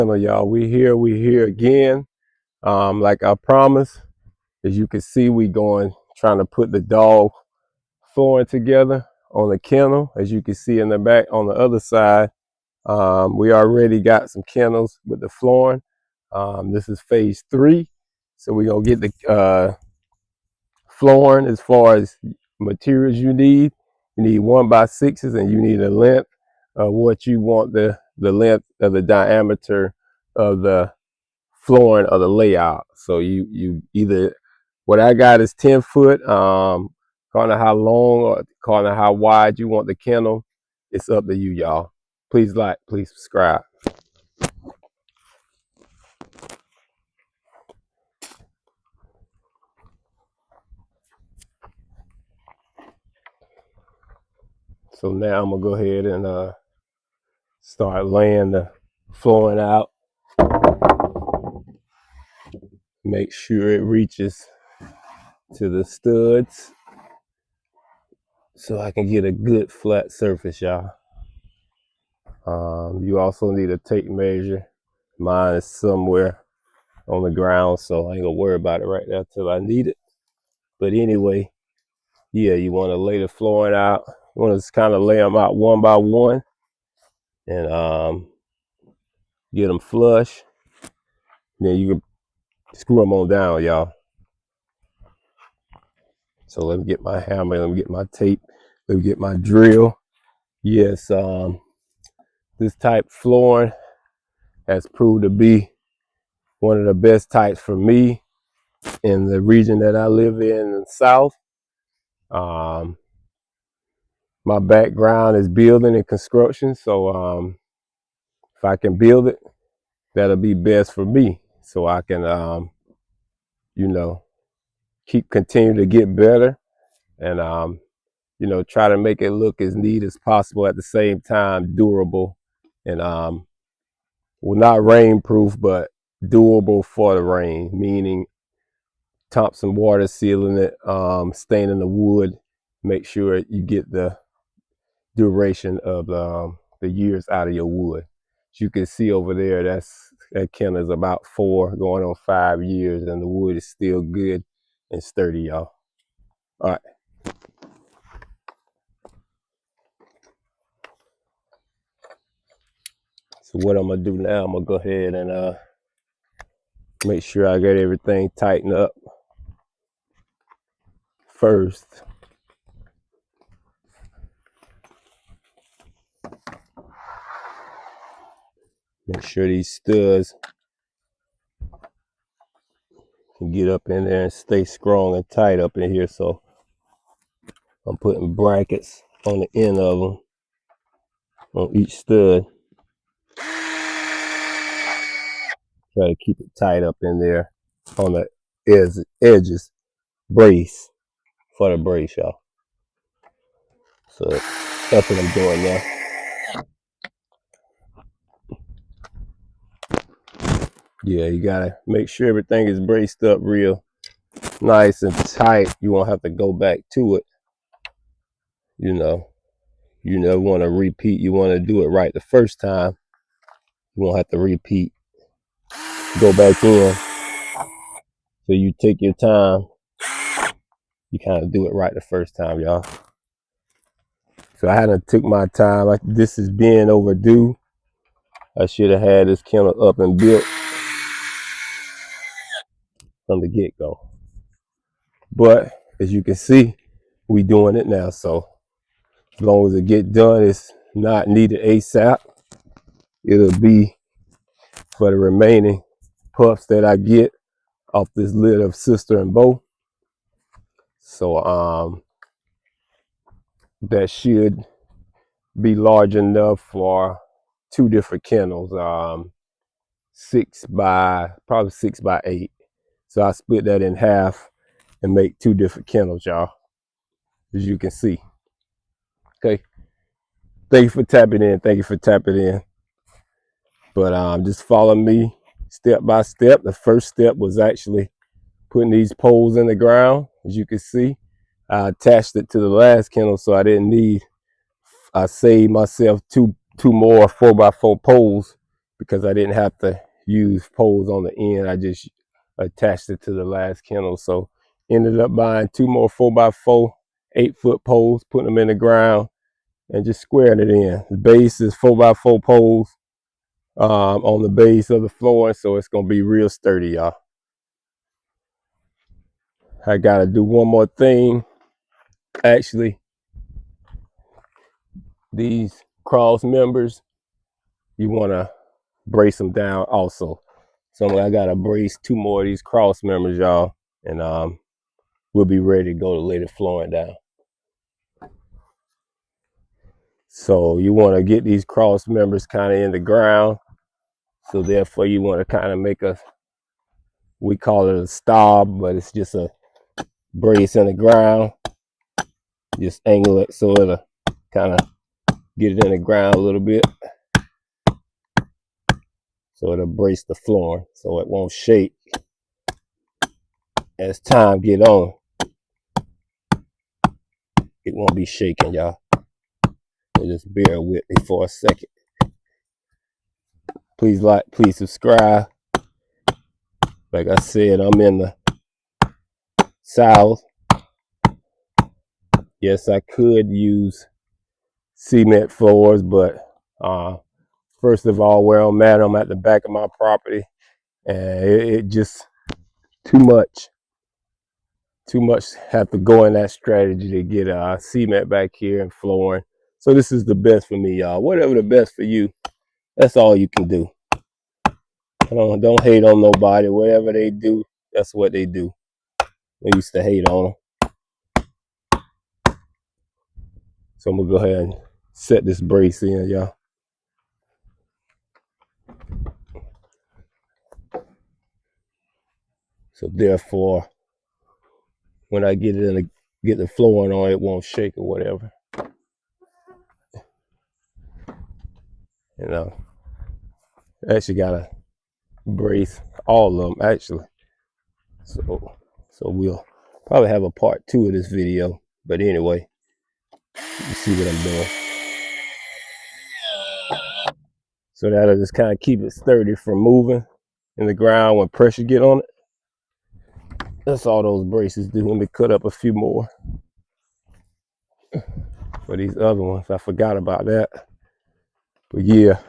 Hello, y'all. We here again. Like I promised, as you can see, we trying to put the dog flooring together on the kennel. As you can see in the back on the other side, we already got some kennels with the flooring. This is phase 3, so we're gonna get the flooring as far as materials you need. You need 1x6s, and you need a length of what you want the length of the diameter of the flooring of the layout. So you either, what I got is 10 foot, kind of how long or kind of how wide you want the kennel. It's up to you, y'all. Please like, please subscribe. So now I'm gonna go ahead and start laying the flooring out. Make sure it reaches to the studs so I can get a good flat surface, y'all. You also need a tape measure. Mine is somewhere on the ground, so I ain't gonna worry about it right now till I need it. But anyway, yeah, you want to lay the flooring out. You want to just kind of lay them out one by one and get them flush. Then you can screw them on down, y'all. So let me get my hammer, let me get my tape, let me get my drill. Yes, this type flooring has proved to be one of the best types for me in the region that I live in the South. My background is building and construction, so if I can build it, that'll be best for me, so I can you know, continue to get better and try to make it look as neat as possible, at the same time durable and well, not rain proof, but doable for the rain, meaning Thompson water sealing it, staining the wood, make sure you get the duration of the years out of your wood. As you can see over there, that kennel is about 4 going on 5 years, and the wood is still good and sturdy, y'all. All right. So what I'm gonna do now, I'm gonna go ahead and make sure I got everything tightened up first. Make sure these studs can get up in there and stay strong and tight up in here. So I'm putting brackets on the end of them on each stud. Try to keep it tight up in there on the edges. Brace for the brace, y'all. So that's what I'm doing now. Yeah, you gotta make sure everything is braced up real nice and tight. You won't have to go back to it. You never want to repeat. You want to do it right the first time. You won't have to repeat. Go back in. So you take your time. You kind of do it right the first time, y'all. So I hadn't took my time. This is being overdue. I should have had this kennel up and built from the get-go. But as you can see, we doing it now. So as long as it get done, it's not needed ASAP. It'll be for the remaining pups that I get off this litter of sister and Bo. So that should be large enough for 2 different kennels, probably 6x8. So I split that in half and make 2 different kennels, y'all, as you can see. Okay, thank you for tapping in. Thank you for tapping in. But just follow me step by step. The first step was actually putting these poles in the ground. As you can see, I attached it to the last kennel, so I didn't need. I saved myself two more 4x4 poles because I didn't have to use poles on the end. I just attached it to the last kennel. So ended up buying 2 more 4x4 8-foot poles, putting them in the ground and just squaring it in. The base is 4x4 poles on the base of the floor, so it's gonna be real sturdy, y'all. I gotta do one more thing. Actually, these cross members, you wanna brace them down also. So I gotta brace 2 more of these cross members, y'all, and we'll be ready to go to lay the flooring down. So you wanna get these cross members kind of in the ground. So therefore you wanna kind of make we call it a stop, but it's just a brace in the ground. Just angle it so it'll kind of get it in the ground a little bit. So it'll brace the flooring so it won't shake as time get on. It won't be shaking, y'all. So just bear with me for a second. Please like, please subscribe. Like I said, I'm in the South. Yes, I could use cement floors, but first of all, where I'm at the back of my property, and it just too much have to go in that strategy to get cement back here and flooring. So this is the best for me, y'all. Whatever the best for you, that's all you can do. Don't hate on nobody. Whatever they do, that's what they do. I used to hate on them. So I'm gonna go ahead and set this brace in, y'all. So therefore, when I get it get the flooring on, it won't shake or whatever. You know, actually gotta brace all of them actually. So we'll probably have a part 2 of this video. But anyway, you see what I'm doing. So that'll just kind of keep it sturdy from moving in the ground when pressure get on it. That's all those braces do. Let me cut up a few more for these other ones. I forgot about that. But yeah,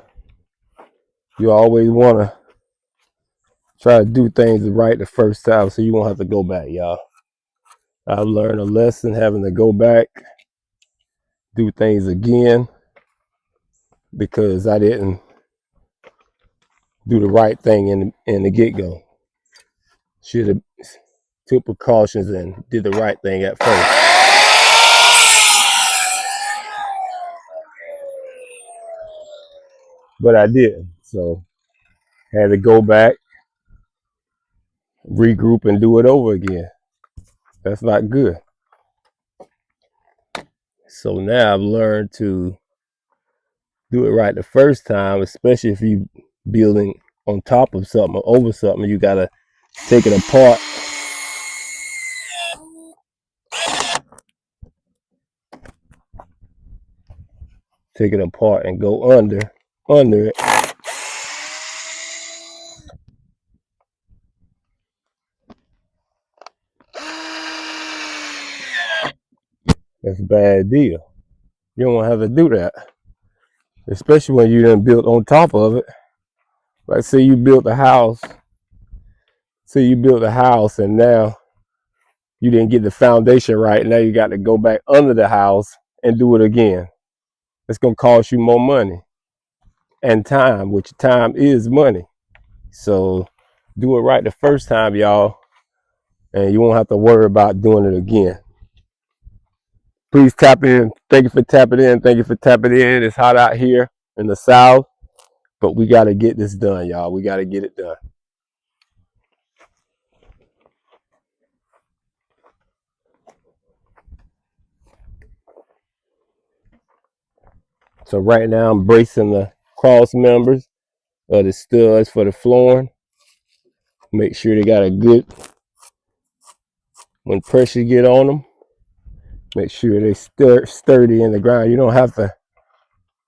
you always want to try to do things right the first time so you won't have to go back, y'all. I've learned a lesson having to go back, do things again, because I didn't do the right thing in the get-go. Should have took precautions and did the right thing at first. But I didn't. So had to go back, regroup, and do it over again. That's not good. So now I've learned to do it right the first time, especially if you building on top of something or over something. You gotta take it apart. Take it apart and go under it. That's a bad deal. You don't have to do that, especially when you done built on top of it. Like say you built a house. Say you built a house and now you didn't get the foundation right. Now you got to go back under the house and do it again. It's gonna cost you more money and time, which time is money. So do it right the first time, y'all, and you won't have to worry about doing it again. Please tap in. Thank you for tapping in. Thank you for tapping in. It's hot out here in the South, but we got to get this done, y'all. We got to get it done. So right now I'm bracing the cross members of the studs for the flooring. Make sure they got a good, when pressure get on them, make sure they sturdy in the ground. You don't have to,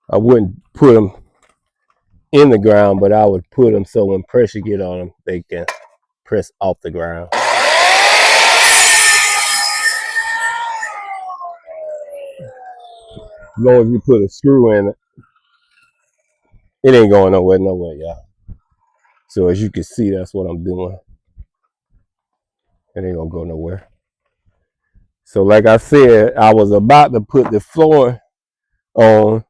I wouldn't put them in the ground, but I would put them so when pressure get on them, they can press off the ground. As long as you put a screw in it, it ain't going nowhere, y'all. So as you can see, that's what I'm doing. It ain't gonna go nowhere. So like I said, I was about to put the flooring on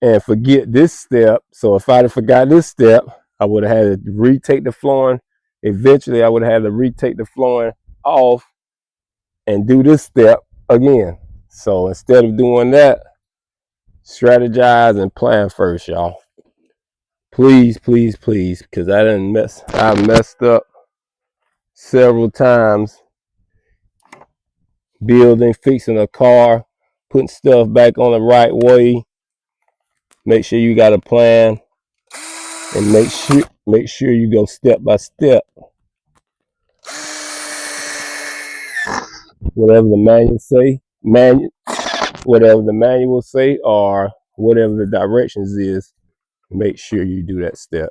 and forget this step. So if I'd have forgot this step, I would have had to retake the flooring. Eventually, I would have had to retake the flooring off and do this step again. So instead of doing that, strategize and plan first, y'all. Please, please, please, because I messed up several times building, fixing a car, putting stuff back on the right way. Make sure you got a plan and make sure you go step by step. Whatever the manual say, whatever the manual say, or whatever the directions is, make sure you do that step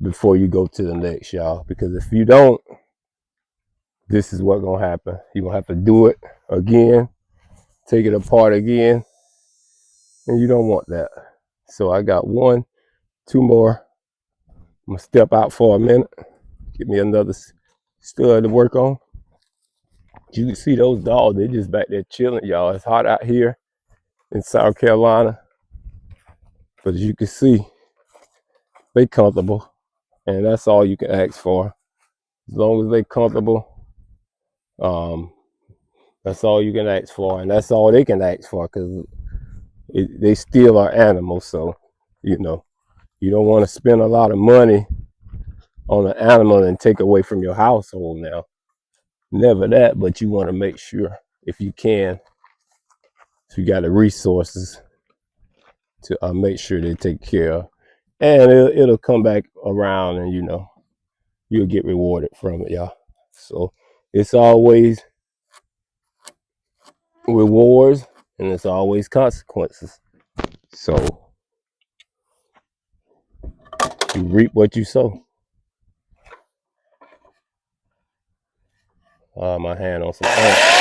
before you go to the next, y'all. Because if you don't, this is what's gonna happen. You're gonna have to do it again, take it apart again, and you don't want that. So I got 2 more. I'm gonna step out for a minute, get me another stud to work on. You can see those dogs, they're just back there chilling, y'all. It's hot out here in South Carolina, but as you can see, they comfortable, and that's all you can ask for. As long as they comfortable, that's all you can ask for, and that's all they can ask for, because they still are animals. So you know, you don't want to spend a lot of money on an animal and take away from your household. Now, never that, but you want to make sure, if you can, if you got the resources, to make sure they take care of, and it'll come back around, and you'll get rewarded from it, y'all. So it's always rewards and it's always consequences. So you reap what you sow. My hand on some ants.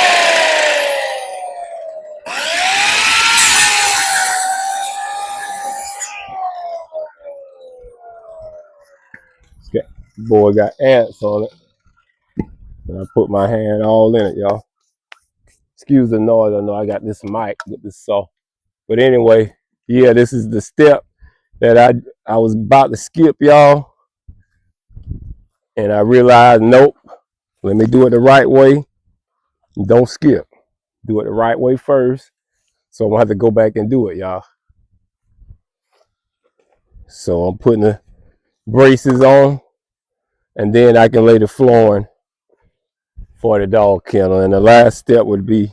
Boy got ants on it, and I put my hand all in it, y'all. Excuse the noise. I know I got this mic with this saw, but anyway, yeah, this is the step that I was about to skip, y'all, and I realized, nope, let me do it the right way. Don't skip. Do it the right way first. So I'm gonna have to go back and do it, y'all. So I'm putting the braces on, and then I can lay the flooring for the dog kennel. And the last step would be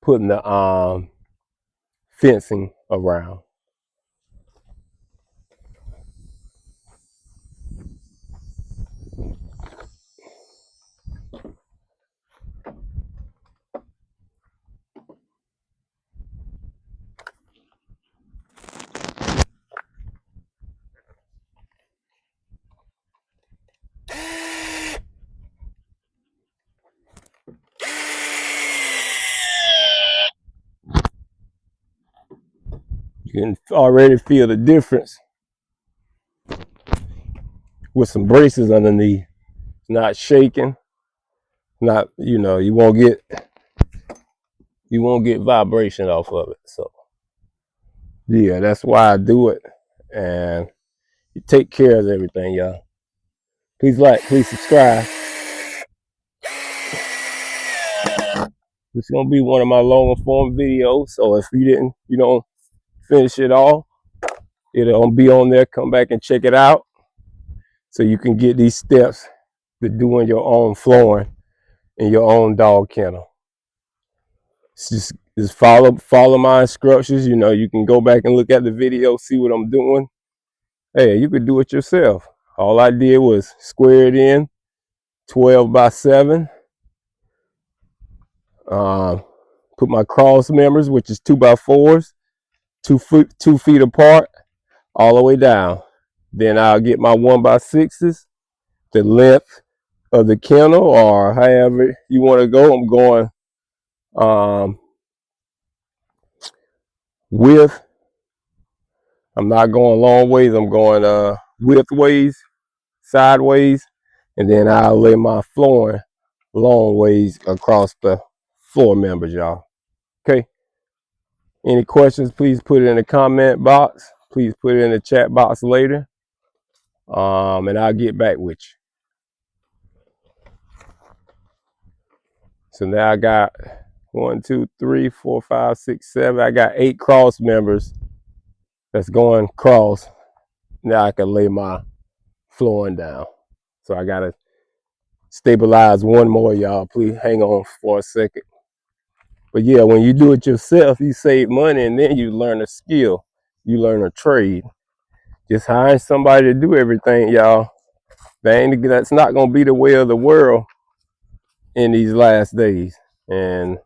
putting the fencing around. You can already feel the difference with some braces underneath. It's not shaking. Not, you won't get vibration off of it. So yeah, that's why I do it. And you take care of everything, y'all. Please like, please subscribe. This is gonna be one of my longer form videos. So if you don't finish it all, it'll be on there. Come back and check it out, so you can get these steps to doing your own flooring in your own dog kennel. It's just follow my instructions. You can go back and look at the video, see what I'm doing. Hey, you could do it yourself. All I did was square it in 12 by 7. Put my cross members, which is 2 by 4s, 2 feet apart. all the way down. Then I'll get my 1x6s, the length of the kennel, or however you want to go. I'm going width. I'm not going long ways. I'm going width ways, sideways, and then I'll lay my flooring long ways across the floor members, y'all. Okay. Any questions, please put it in the comment box. Please put it in the chat box later. And I'll get back with you. So now I got 1, 2, 3, 4, 5, 6, 7. I got 8 cross members that's going cross. Now I can lay my flooring down. So I gotta stabilize one more, y'all. Please hang on for a second. But yeah, when you do it yourself, you save money, and then you learn a skill. You learn a trade. Just hiring somebody to do everything, y'all. That's not gonna be the way of the world in these last days. And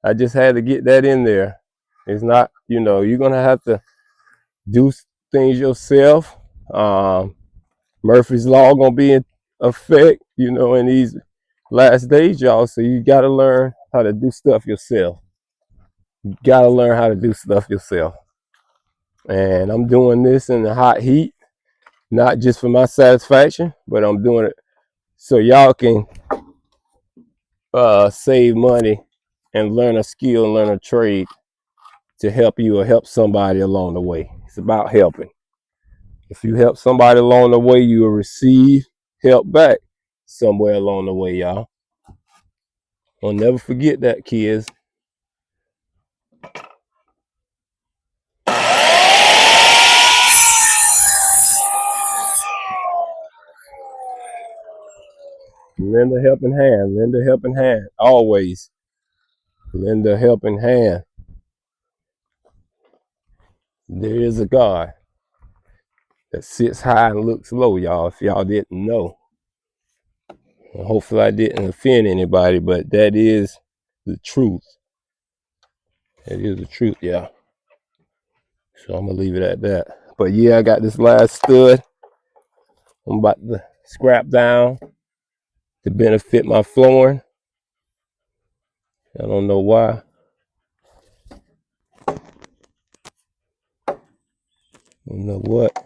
I just had to get that in there. It's not, you're gonna have to do things yourself. Murphy's Law gonna be in effect, in these last days, y'all. So you gotta learn how to do stuff yourself. You gotta learn how to do stuff yourself. And I'm doing this in the hot heat, not just for my satisfaction, but I'm doing it so y'all can save money and learn a skill and learn a trade to help you or help somebody along the way. It's about helping. If you help somebody along the way, you will receive help back somewhere along the way, y'all. I'll never forget that, kids. Lend a helping hand. Lend a helping hand. Always. Lend a helping hand. There is a God that sits high and looks low, y'all, if y'all didn't know. And hopefully I didn't offend anybody, but that is the truth. That is the truth, yeah. So I'm going to leave it at that. But yeah, I got this last stud I'm about to scrap down to benefit my flooring. I don't know why. I don't know what's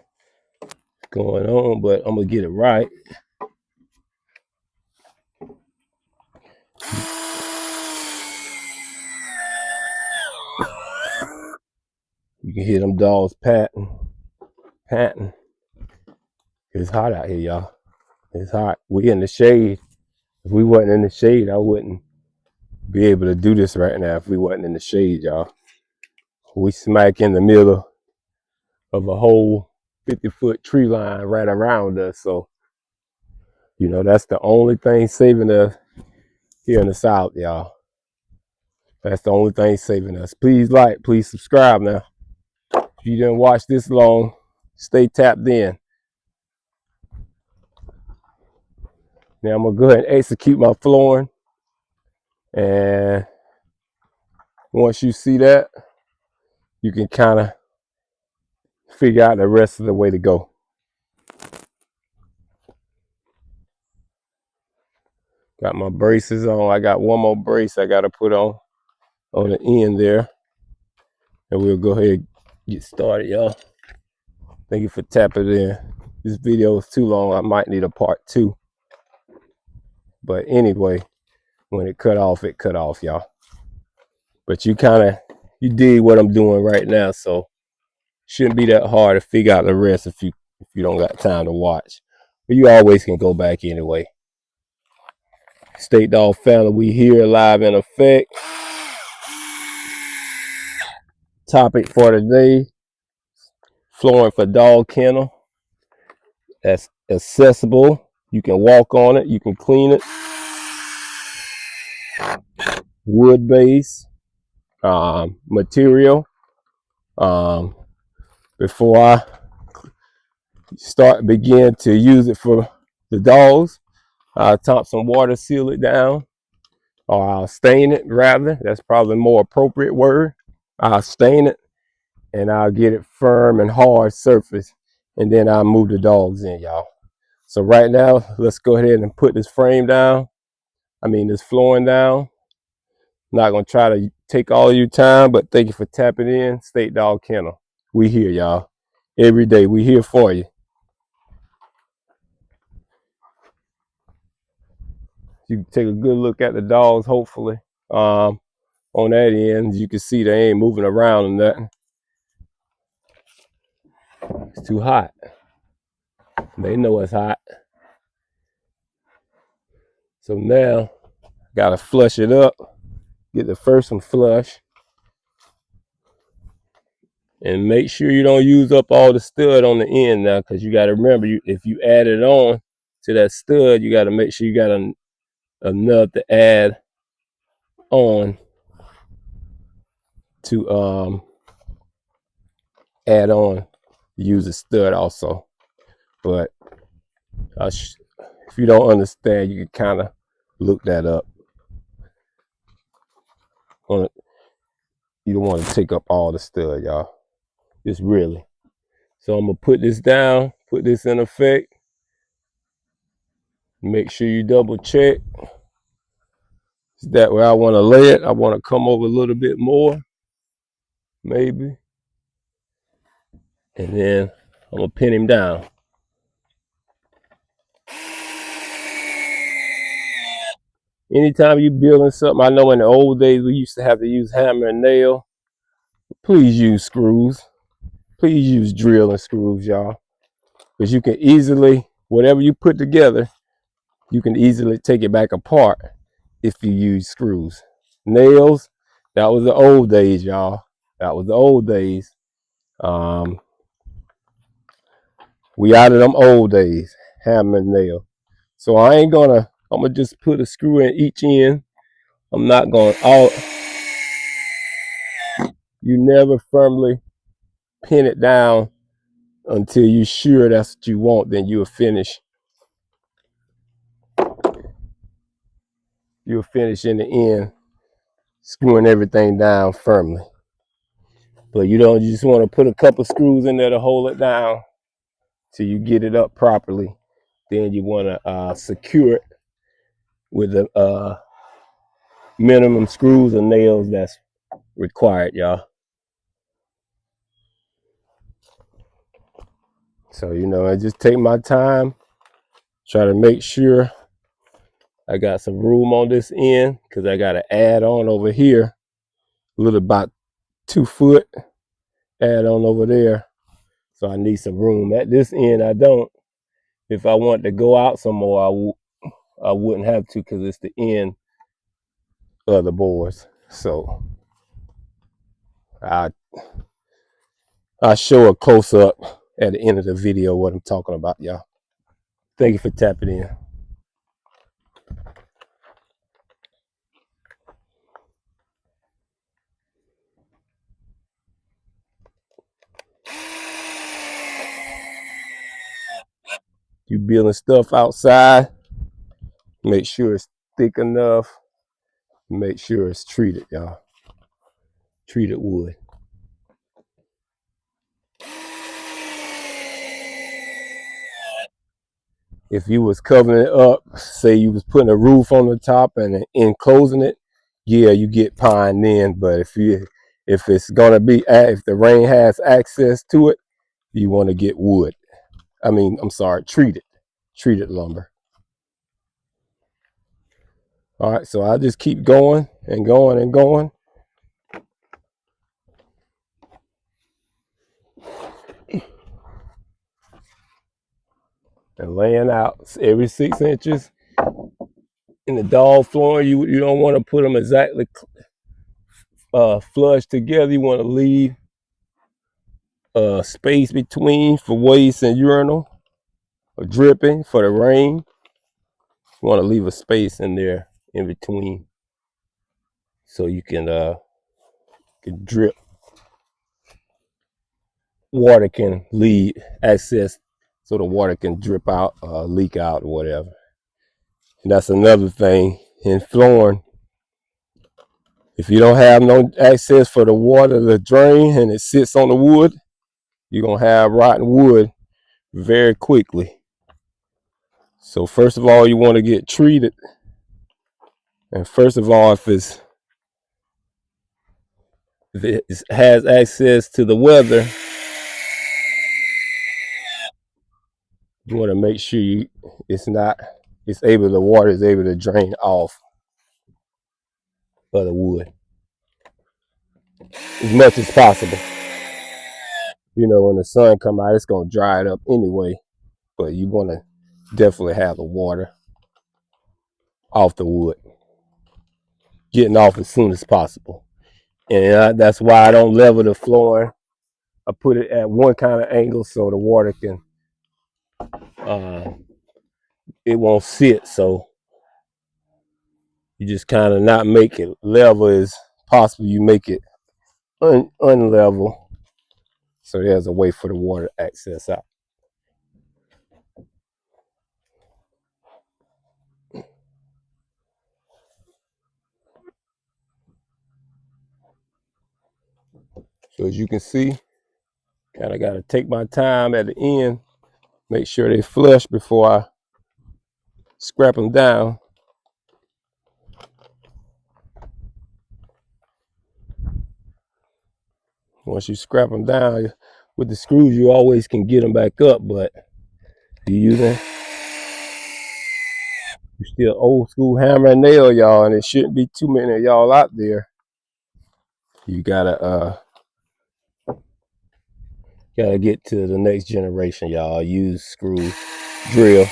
going on, but I'm going to get it right. You can hear them dogs panting. It's hot out here, y'all. It's hot. We in the shade. If we wasn't in the shade, I wouldn't be able to do this right now if we wasn't in the shade, y'all. We smack in the middle of a whole 50-foot tree line right around us. So, that's the only thing saving us here in the South, y'all. That's the only thing saving us. Please like, please subscribe now. If you didn't watch this long, stay tapped in. Now I'm going to go ahead and execute my flooring. And once you see that, you can kind of figure out the rest of the way to go. Got my braces on. I got one more brace I got to put on the end there. And we'll go ahead and get started, y'all. Thank you for tapping in. This video is too long. I might need a part 2. But anyway, when it cut off, y'all. But you dig what I'm doing right now, so shouldn't be that hard to figure out the rest if you don't got time to watch. But you always can go back anyway. State Dog family, we here live in effect. Topic for today: flooring for dog kennel. That's accessible. You can walk on it. You can clean it. Wood base material. Before I begin to use it for the dogs, I'll Thompson water seal it down, or I'll stain it rather. That's probably a more appropriate word. I'll stain it, and I'll get it firm and hard surface, and then I'll move the dogs in, y'all. So right now, let's go ahead and put this frame down. This flooring down. Not gonna try to take all of your time, but thank you for tapping in. State Dog Kennel. We here, y'all. Every day, we here for you. You can take a good look at the dogs, hopefully. On that end, you can see they ain't moving around or nothing. It's too hot. They know it's hot. So now, gotta flush it up. Get the first one flush. And make sure you don't use up all the stud on the end now, because you gotta remember, if you add it on to that stud, you gotta make sure you got enough to add on to use a stud also. But if you don't understand, you can kind of look that up. You don't want to take up all the stud, y'all. Just really. So I'm gonna put this down, put this in effect. Make sure you double check. That way I want to lay it. I want to come over a little bit more, maybe. And then I'm gonna pin him down. Anytime you're building something, I know in the old days we used to have to use hammer and nail. Please use screws. Please use drill and screws, y'all. Because you can easily, whatever you put together, you can easily take it back apart if you use screws. Nails, that was the old days, y'all. That was the old days. We out of them old days, hammer and nail. So I'm gonna just put a screw in each end. I'm not going you never firmly pin it down until you're sure that's what you want, then you'll finish. You'll finish in the end, screwing everything down firmly. But you just want to put a couple screws in there to hold it down till you get it up properly. Then you want to secure it with the minimum screws and nails that's required, y'all. So, I just take my time, try to make sure I got some room on this end, because I got to add on over here a little about 2 foot, add on over there. So I need some room. At this end, I don't. If I want to go out some more, I wouldn't have to, because it's the end of the boards. So I'll show a close up at the end of the video what I'm talking about, y'all. Thank you for tapping in. You building stuff outside, make sure it's thick enough. Make sure it's treated, y'all. Treated wood. If you was covering it up, say you was putting a roof on the top and enclosing it, yeah, you get pine then. But if it's gonna be, if the rain has access to it, you want to get wood. Treated lumber. All right, so I just keep going and going and going. And laying out every 6 inches. In the dog flooring, you don't want to put them exactly flush together. You want to leave space between for waste and urinal or dripping for the rain. You want to leave a space in there in between so you can drip. Water can lead access so the water can drip out, leak out, or whatever. And that's another thing in flooring. If you don't have no access for the water to drain and it sits on the wood, you're gonna have rotten wood very quickly. So first of all, you want to get treated. And first of all, if it has access to the weather, you want to make sure the water is able to drain off of the wood as much as possible. When the sun come out, it's gonna dry it up anyway. But you want to definitely have the water off the wood, getting off as soon as possible. And that's why I don't level the flooring. I put it at one kind of angle so the water can, it won't sit. So you just kind of not make it level as possible. You make it unlevel. So there's a way for the water to access out. So as you can see, kind of got to take my time at the end, make sure they flush before I scrap them down. Once you scrap them down with the screws, you always can get them back up, but you're still old school hammer and nail, y'all, and it shouldn't be too many of y'all out there. You gotta get to the next generation, y'all. Use screw, drill.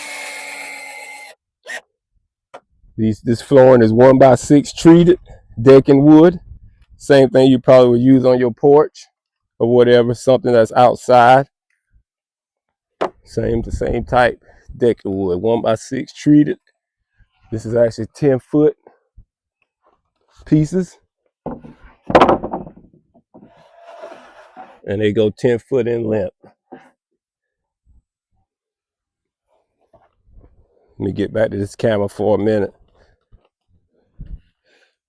This flooring is 1x6 treated decking wood. Same thing you probably would use on your porch or whatever, something that's outside. Same type decking wood, 1x6 treated. This is actually 10-foot pieces, and they go 10 foot in length. Let me get back to this camera for a minute.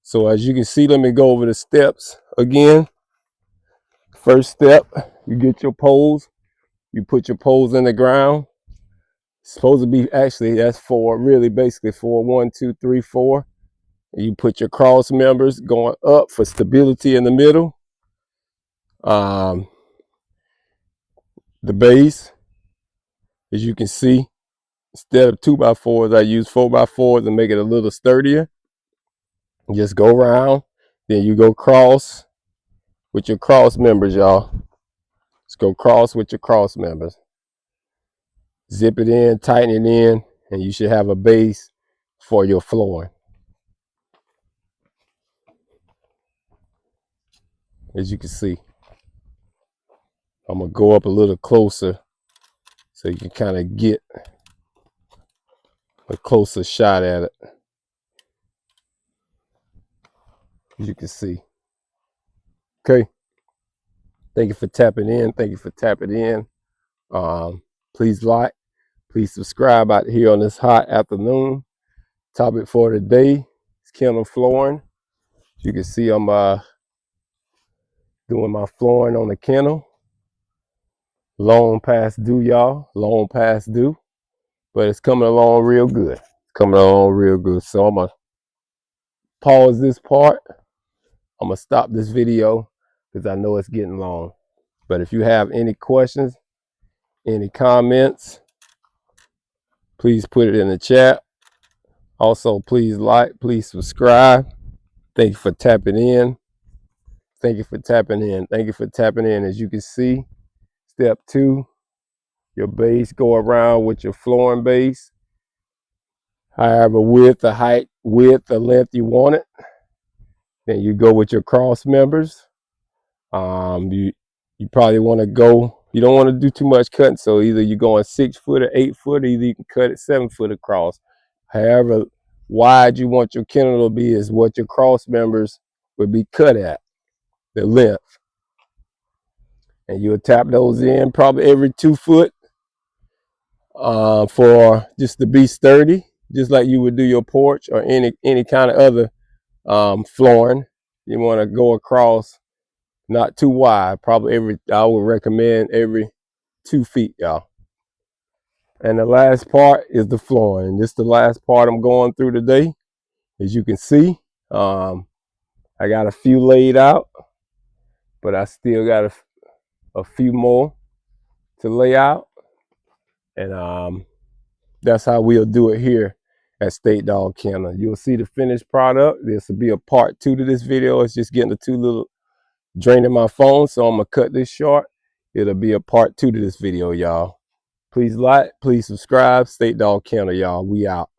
So as you can see, let me go over the steps again. First step, you get your poles. You put your poles in the ground. It's supposed to be, actually, that's four, really basically four, 1, 2, 3, 4. And you put your cross members going up for stability in the middle. The base, as you can see, instead of 2x4s, I use 4x4s to make it a little sturdier. Just go around, then you go cross with your cross members, y'all. Just go cross with your cross members. Zip it in, tighten it in, and you should have a base for your flooring. As you can see, I'm gonna go up a little closer so you can kind of get a closer shot at it. As you can see. Okay. Thank you for tapping in. Thank you for tapping in. Please like, please subscribe out here on this hot afternoon. Topic for today is kennel flooring. As you can see, I'm doing my flooring on the kennel. Long past due, y'all. Long past due. But it's coming along real good. Coming along real good. So I'm going to pause this part. I'm going to stop this video because I know it's getting long. But if you have any questions, any comments, please put it in the chat. Also, please like, please subscribe. Thank you for tapping in. Thank you for tapping in. Thank you for tapping in. As you can see, step 2, your base, go around with your flooring base. However width, the height, width, the length you want it. Then you go with your cross members. You probably want to go, you don't want to do too much cutting, so either you're going 6 foot or 8 foot, or either you can cut it 7 foot across. However wide you want your kennel to be is what your cross members would be cut at, the length. And you'll tap those in probably every 2 foot for just to be sturdy, just like you would do your porch or any kind of other flooring. You want to go across, not too wide. Probably I would recommend every 2 feet, y'all. And the last part is the flooring. This is the last part I'm going through today. As you can see, I got a few laid out, but I still got a few more to lay out. And that's how we'll do it here at State Dog Kennel. You'll see the finished product. This will be a part 2 to this video. It's just getting the 2 little draining my phone, so I'm gonna cut this short. It'll be a part 2 to this video, y'all. Please like, please subscribe. State Dog Kennel, y'all. We out.